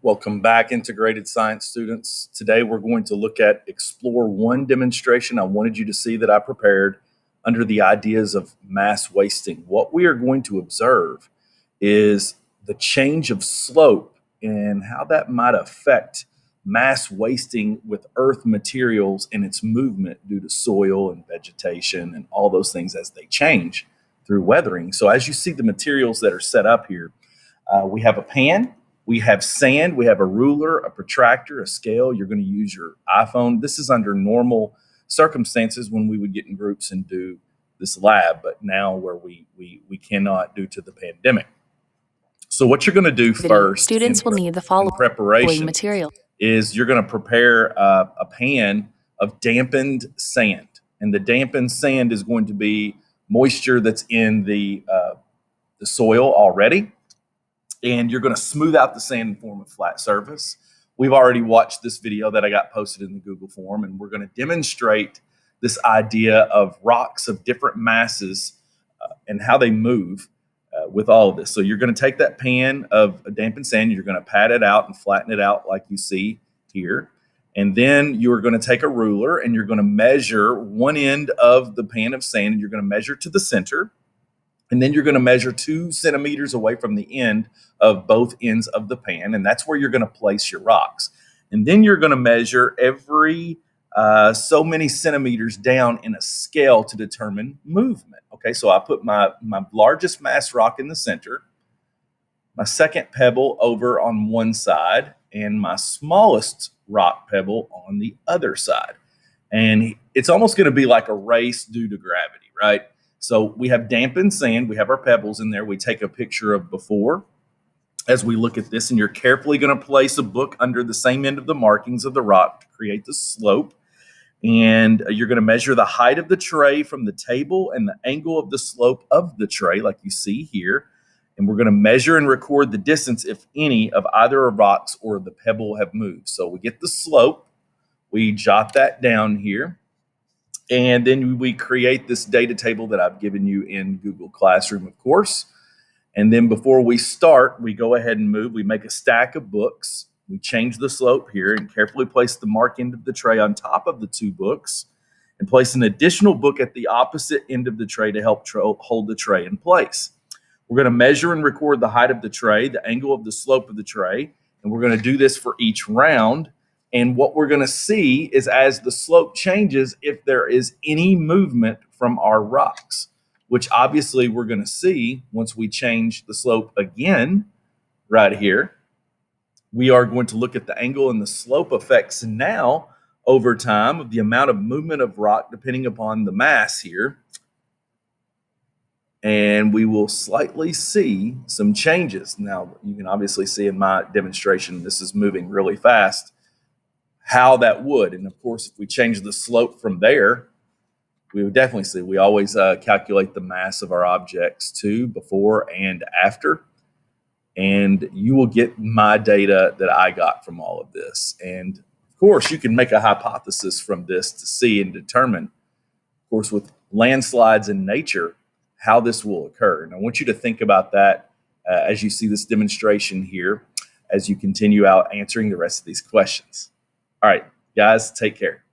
Welcome back, integrated science students. Today we're going to look at Explore 1 demonstration I wanted you to see that I prepared under the ideas of mass wasting. What we are going to observe is the change of slope and how that might affect mass wasting with earth materials and its movement due to soil and vegetation and all those things as they change through weathering. So as you see the materials that are set up here, we have a pan, we have sand, we have a ruler, a protractor, a scale. You're going to use your iPhone. This is under normal circumstances when we would get in groups and do this lab, but now where we cannot due to the pandemic. So what you're going to do first Students will need the in following preparation material. is you're going to prepare a pan of dampened sand. And the dampened sand is going to be moisture that's in the soil already. And you're going to smooth out the sand and form a flat surface. We've already watched this video that I got posted in the Google form, and we're going to demonstrate this idea of rocks of different masses and how they move with all of this. So you're going to take that pan of dampened sand, you're going to pat it out and flatten it out like you see here. And then you're going to take a ruler and you're going to measure one end of the pan of sand, and you're going to measure to the center. And then you're going to measure 2 centimeters away from the end of both ends of the pan. And that's where you're going to place your rocks. And then you're going to measure every so many centimeters down in a scale to determine movement. Okay, so I put my largest mass rock in the center, my second pebble over on one side, and my smallest rock pebble on the other side. And it's almost going to be like a race due to gravity, right? So we have dampened sand, we have our pebbles in there. We take a picture of before as we look at this, and you're carefully going to place a book under the same end of the markings of the rock to create the slope. And you're going to measure the height of the tray from the table and the angle of the slope of the tray, like you see here. And we're going to measure and record the distance, if any, of either a rocks or the pebble have moved. So we get the slope, we jot that down here. And then we create this data table that I've given you in Google Classroom, of course. And then before we start, we go ahead and move. We make a stack of books. We change the slope here and carefully place the mark end of the tray on top of the 2 books and place an additional book at the opposite end of the tray to help hold the tray in place. We're going to measure and record the height of the tray, the angle of the slope of the tray, and we're going to do this for each round. And what we're going to see is as the slope changes, if there is any movement from our rocks, which obviously we're going to see once we change the slope again right here. We are going to look at the angle and the slope effects now over time of the amount of movement of rock depending upon the mass here. And we will slightly see some changes. Now, you can obviously see in my demonstration, this is moving really fast, how that would. And of course, if we change the slope from there, we would definitely see. We always calculate the mass of our objects too, before and after. And you will get my data that I got from all of this. And of course, you can make a hypothesis from this to see and determine, of course, with landslides in nature, how this will occur. And I want you to think about that as you see this demonstration here, as you continue out answering the rest of these questions. All right, guys, take care.